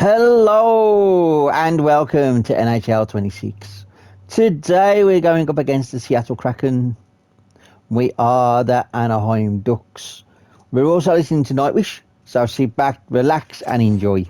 Hello and welcome to NHL 26. Today we're going up against the Seattle Kraken. We are the Anaheim Ducks. We're also listening to Nightwish, so sit back, relax and enjoy.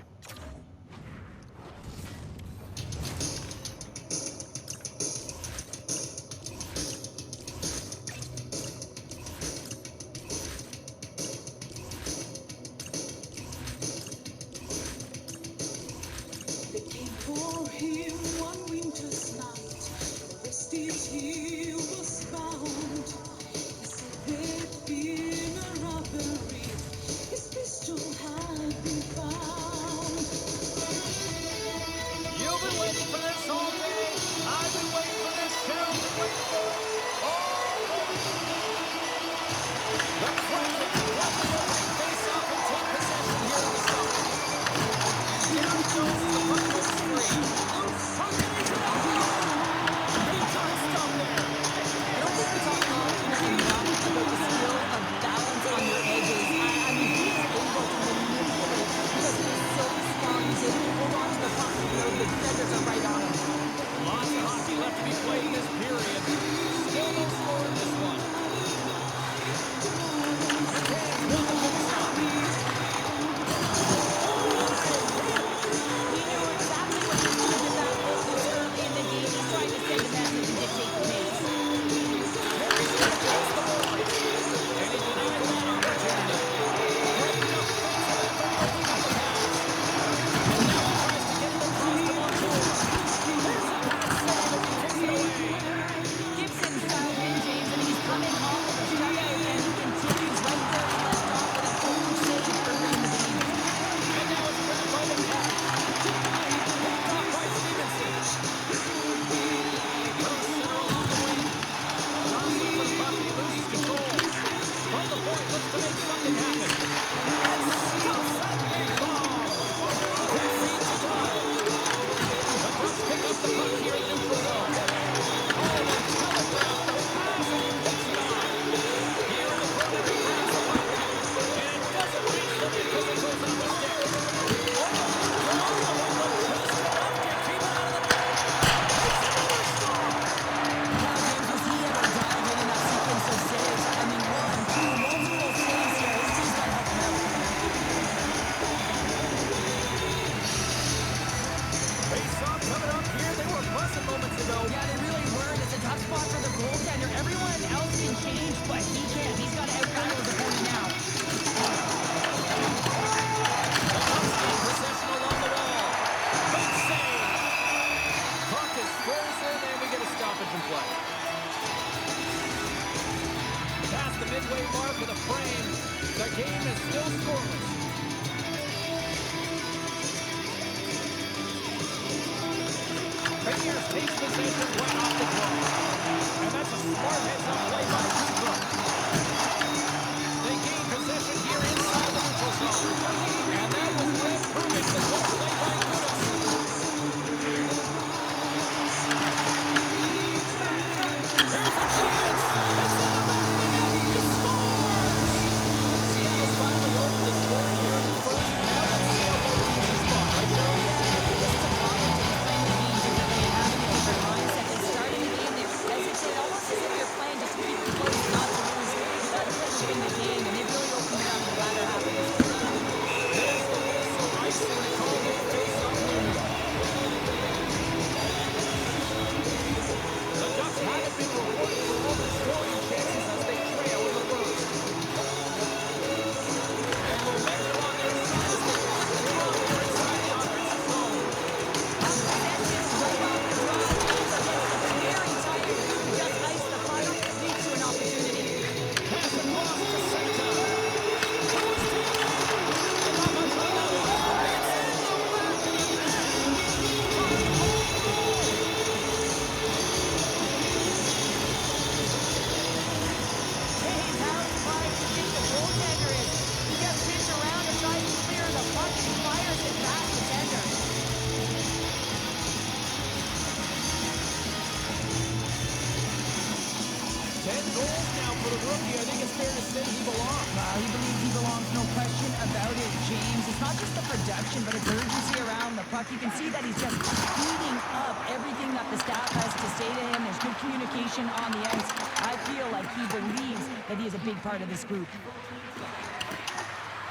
He believes he belongs, no question about it, James. It's not just the production, but it's urgency around that puck. You can see that he's just feeding up everything that the staff has to say to him. There's good communication on the ice. I feel like he believes that he is a big part of this group.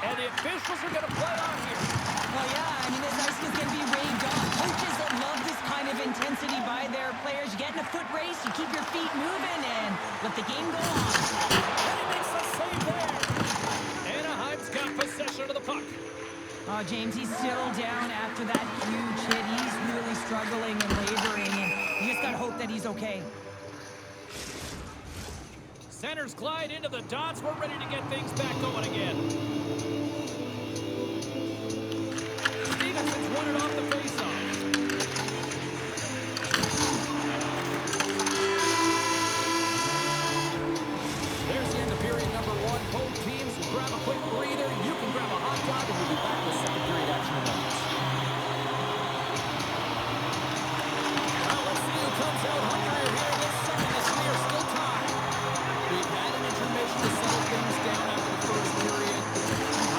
And the officials are going to play on here. Well, yeah, I mean, this ice is going to be raved on. Coaches that love this kind of intensity by their players. You get in a foot race, you keep your feet moving, and let the game go on. And he makes a save there. Anaheim's got possession of the puck. Oh, James, he's still down after that huge hit. He's really struggling and laboring, and you just got to hope that he's okay. Centers glide into the dots. We're ready to get things back going again. Stevenson's won it off the faceoff. There's the end of period number one. Both teams will grab a quick breather. You can grab a hot dog, and we'll be back with second period action in moments. Well, let's see who comes out hungrier here in this second as we are still tied. We've had an intermission to settle things down after the first period.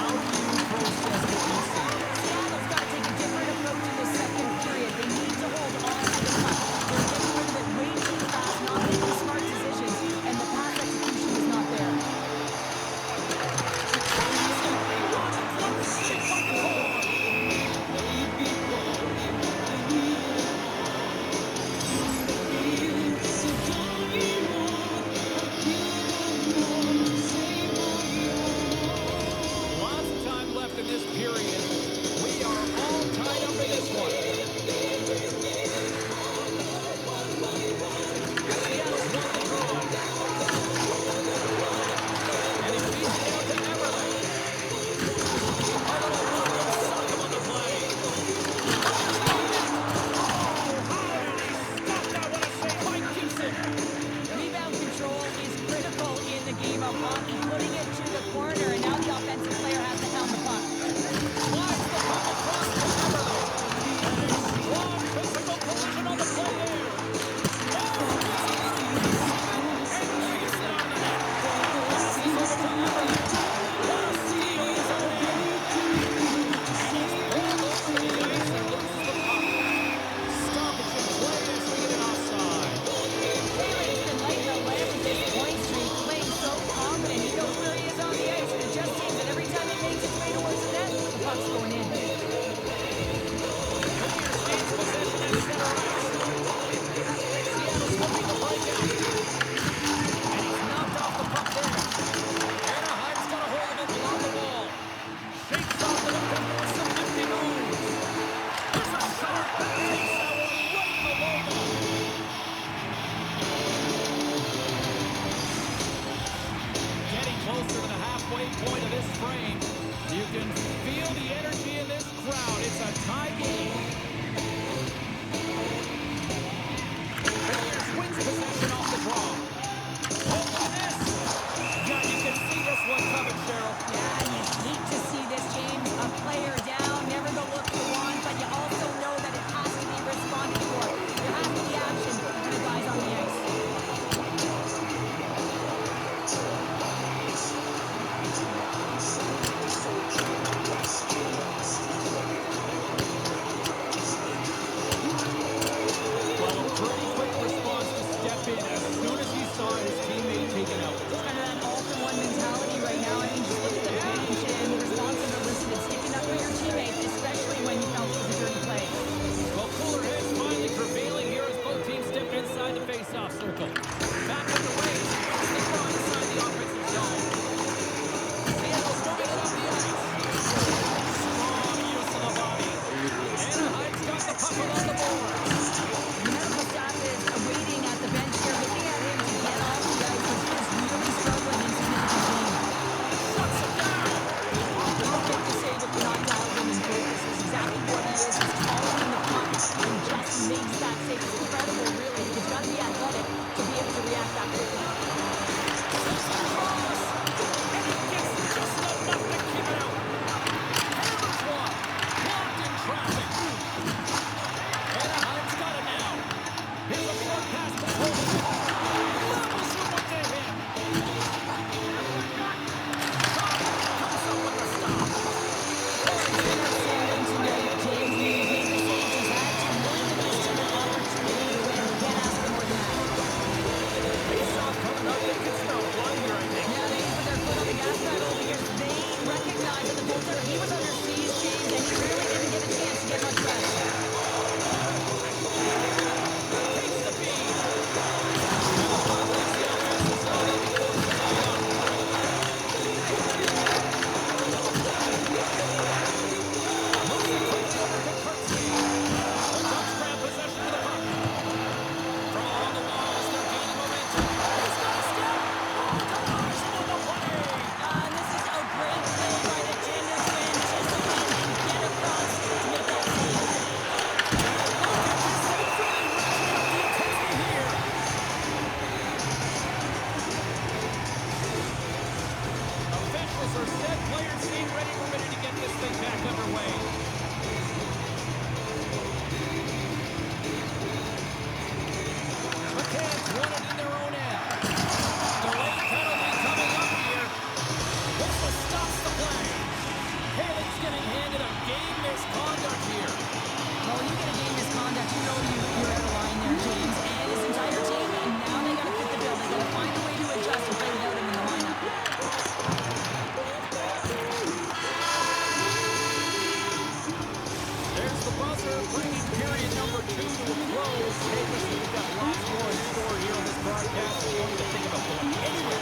Hey, listen, we've got lots more in store here on this broadcast. I want you to think about going anywhere.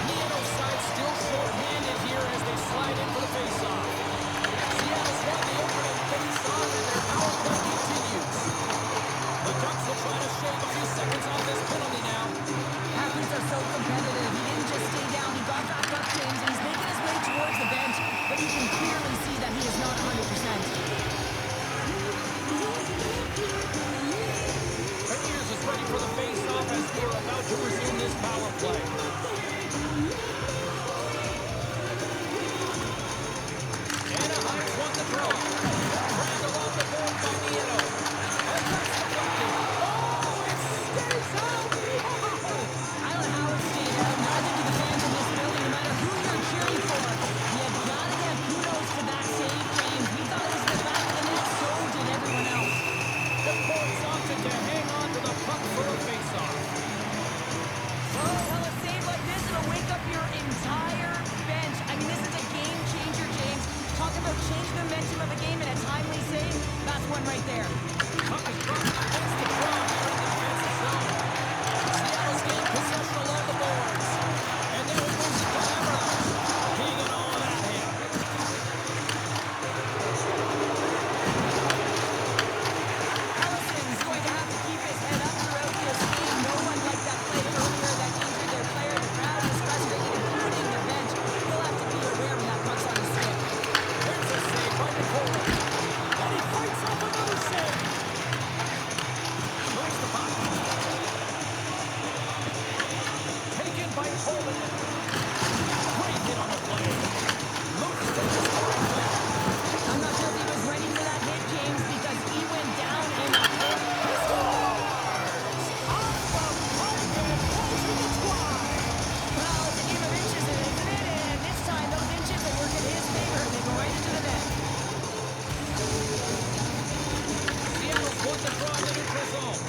Nieto side still short-handed here as they slide in for the face-off. Seattle's won the opening face-off, and their power play continues. The Ducks will try to shave a few seconds off this penalty now. Athletes are so competitive. He didn't just stay down. He got back up, James, and he's making his way towards the bench, but you can clearly see that he is not 100%. Rangers is ready for the face-off as we are about to resume this power play. Anaheim's won the draw. Grabbed along the board by Nieto. And that's deflected. Oh, it stays out. I don't know how it stayed out. Now I think to the fans in this building, no matter who you're cheering for, you gotta give kudos to that save, James. We thought it was the back of the net, so did everyone else. The Ports opted to hang on to the puck for a face-off. Oh, well, a save like this, it'll wake up your entire bench. I mean, this is a game changer, James. Talk about change the momentum of a game in a timely save. That's one right there. Puck is dropped against the draw here in the defensive zone. Seattle's gained possession along the boards. And then it moves it to Everett. Hanging on at him. Allison's going to have to keep his head up throughout this game. No one liked that play earlier that injured their player. The crowd is frustrated, including the bench. He'll have to be aware when that puck's on his stick. There's a save by Nicole. And he fights off another save. Moves the puck. Taken by Poland. Great hit on the play. Moves to the scoring play. I'm not sure if he was ready for that hit, James, because he went down in a He scores! Off the pipe and falls in the twine. well, it's a game of inches, isn't it? And this time, those inches will work in his favor. They go right into the net. Seattle's won the draw in the neutral zone.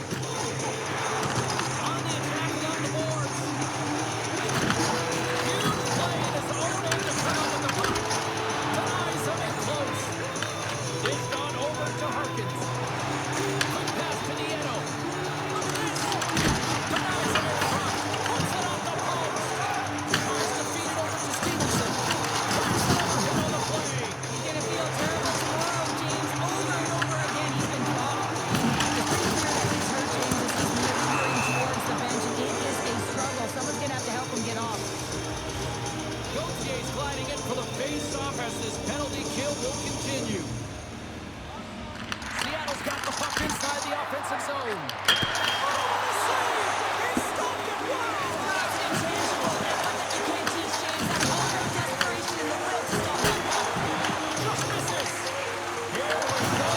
On the attack along the boards. Huge play as Odo to come up with the puck. Denies him in close. It's gone over to Harkins. Quick pass to Nieto. Denies him in front. Puts it off the post. Tries to feed it over to Stevenson. Turns it over him on the play. He's going to feel terrible tomorrow, James. Over and over again, he's been dropped. It's pretty clear that he's hurt, James, as he's maneuvering towards the bench, and it is a struggle. Someone's going to have to help him get off. Gautier's gliding in for the face-off as this penalty kill will continue. Seattle's got the puck inside the offensive zone. Oh, what a save! He stopped it! Wow! That's an intangible. That's one that you can't teach, James. That's all their desperation and the will to stop that puck. Just misses. Here we go.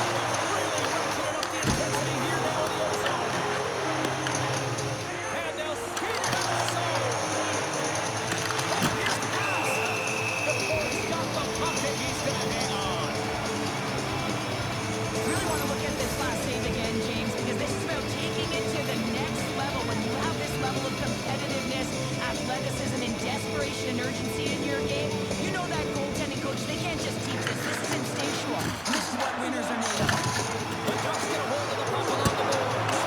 Really ratcheting up the intensity here now in the old zone. And they'll speed it out of the zone. And here's the pass. The Ports got the puck and he's going to hang on. Really want to look at this last save again, James, because this is about taking it to the next level. When you have this level of competitiveness, athleticism, and desperation and urgency in your game, you know that goaltending coach, they can't just teach this. This is instinctual. And this is what winners are made of. The Ducks get a hold of the puck along the boards.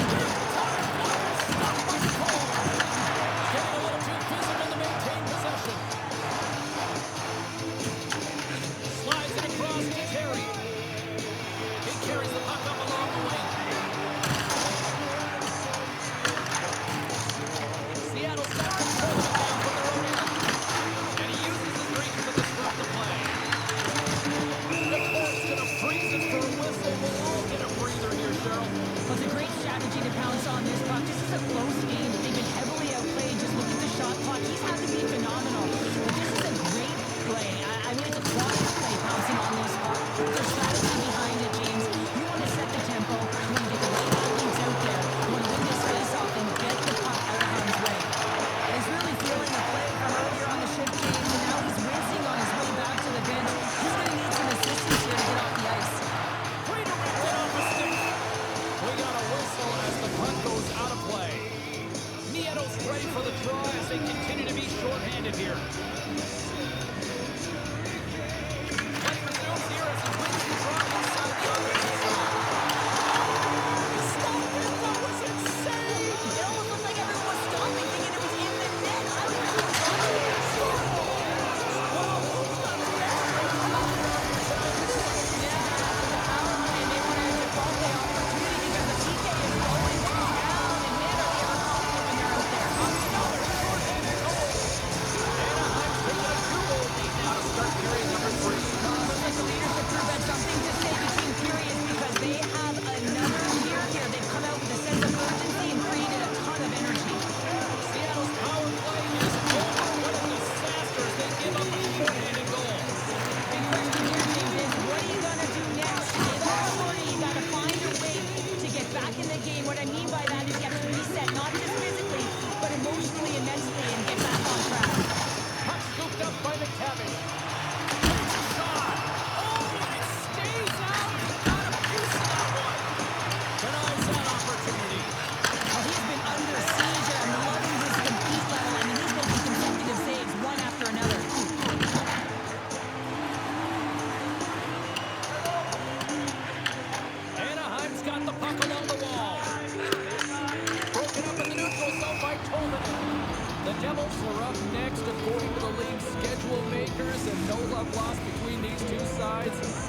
Here's the time. Oh, stopped by Cole. Getting a little too physical to maintain possession. Slides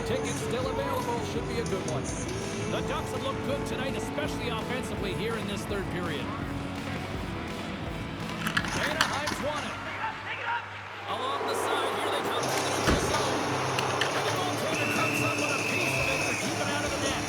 Tickets still available. Should be a good one. The Ducks have looked good tonight, especially offensively here in this third period. Anaheim's won it. Along the side, here they come to the neutral zone. And the goaltender comes up with a piece of it to keep it out of the net.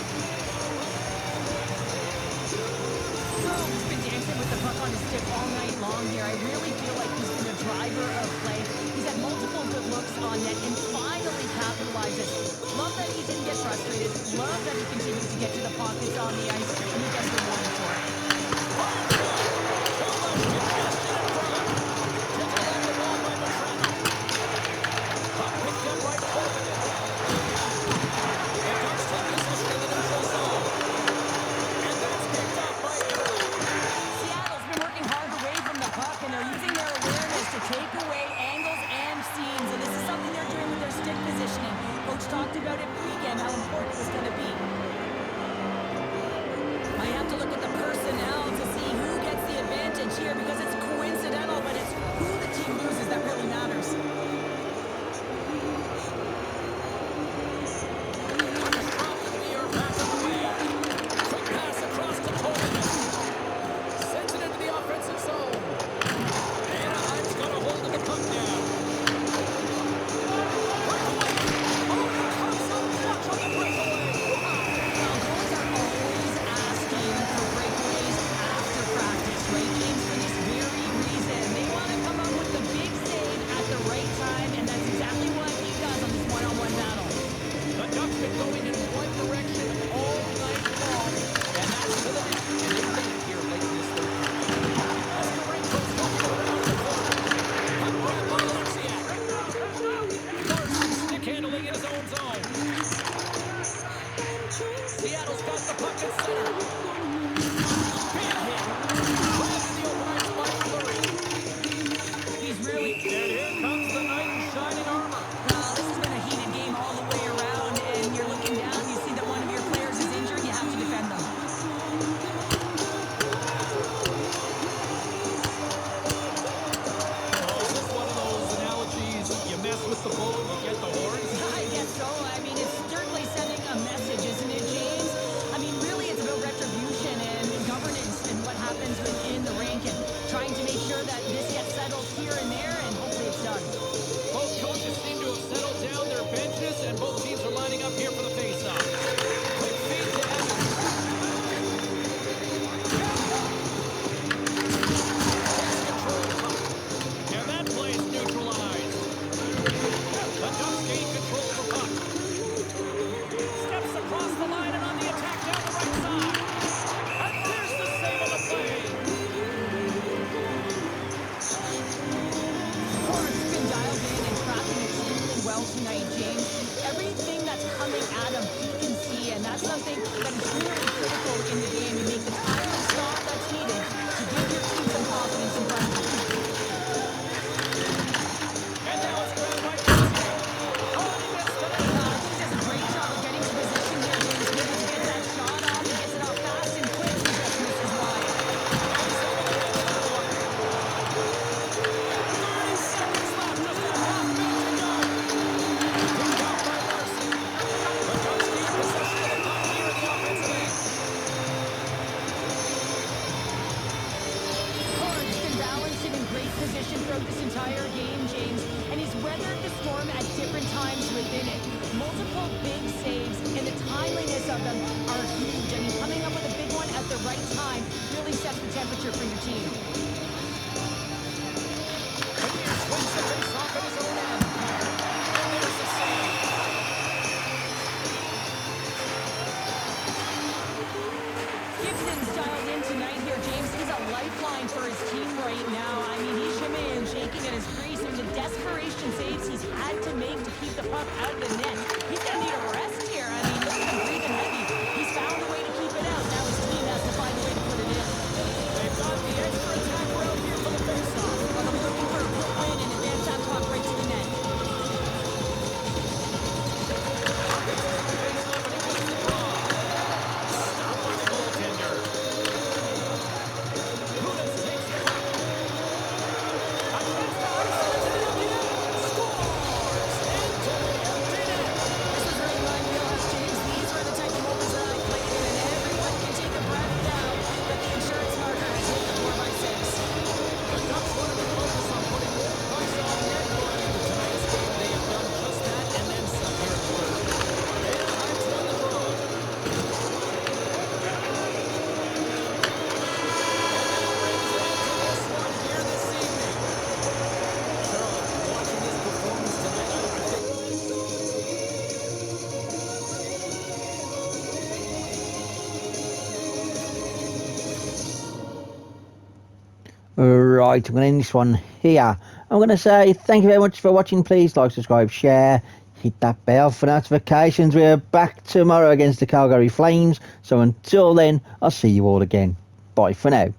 He's been dancing with the puck on his stick all night long here. I really feel like he's been a driver of play. He's had multiple good looks on net and finally capitalizes. Love that he didn't get frustrated. Love that he continues to get to the pockets on the ice, and he gets rewarded for it. Seattle's been working hard away from the puck, and they're using their awareness to take away angles and seams, and this is something they're doing with their stick positioning. Coach talked about it pregame, how important it was going to be. I have to look at the personnel to see who gets the advantage here because it's coincidental, but it's who the team loses that really matters. Goalies are always asking for breakaways after practice, right, James? For this very reason. They want to come up with the big save at the right time, and that's exactly what he does on this one-on-one battle. The Ducks been going in one direction all night long, and that's to the net. And they win it here late in this third period. Ostarenko's looking around the corner. Puck grabbed by Alexiak. Larson stick handling in his own zone. Seattle's got the puck at center. Big hit. Grabbed in the open ice by Fleury. He's really... And here comes the knight in shining armor. Well, this has been a heated game all the way around, and you're looking down, you see that one of your players is injured, you have to defend them. Oh, is this one of those analogies? You mess with the bull, you get the horns? I guess so. I mean, it's certainly sending a message, isn't it, James? I mean, really, it's about retribution and governance and what happens within the rink and trying to make sure that this gets settled here and there, and hopefully it's done. Both coaches seem to have settled down their benches, and both teams are lining up here for the faceoff. Quick feed to Evans. And that play is neutralized. The Ducks gain control of the puck. Steps across the line and on the attack down the right side. And there's the save on the play. Ford's been dialed in and tracking extremely well tonight, James. Everything that's coming at him, he can see, and that's something that is really critical in the game. You make the timely stop that's needed to give your team some confidence in front of you. And now it's grabbed by Alexiak. Oh, he missed it. He does a great job of getting to position here, James. Maybe to get that shot off, he gets it off fast and quick, he just misses wide. 30 seconds left, just a half minute to go. Picked out by Larson. The Ducks gain possession of the puck here in the offensive end. Ford's been balanced and in great position throughout this entire game, James, and he's weathered the storm at different times within it. Multiple big saves, and the timeliness of them are huge. I mean, coming up with a big one at the right time really sets the temperature for your team. Beniers wins the face-off at his own end. And there's the save. Gibson's dialed in tonight here, James. He's a lifeline for his team right now. I mean, he's shimmying and shaking at his crease, and the desperation saves he's had to make to keep the puck out of the net. He's going to need a rest here. I mean, look at him breathing heavy. He's found a way to keep it out. Now his team has to find a way to put it in. They've got the extra attacker out here for the face-off. Well, they'll be looking for a quick win and advance that puck right to the net. Stopped by the goaltender. Kudas takes the puck. A chance to ice it into the empty net. Scores! Into the empty Right, I'm going to end this one here. I'm going to say thank you very much for watching. Please like, subscribe, share, hit that bell for notifications. We're back tomorrow against the Calgary Flames. So until then, I'll see you all again. Bye for now.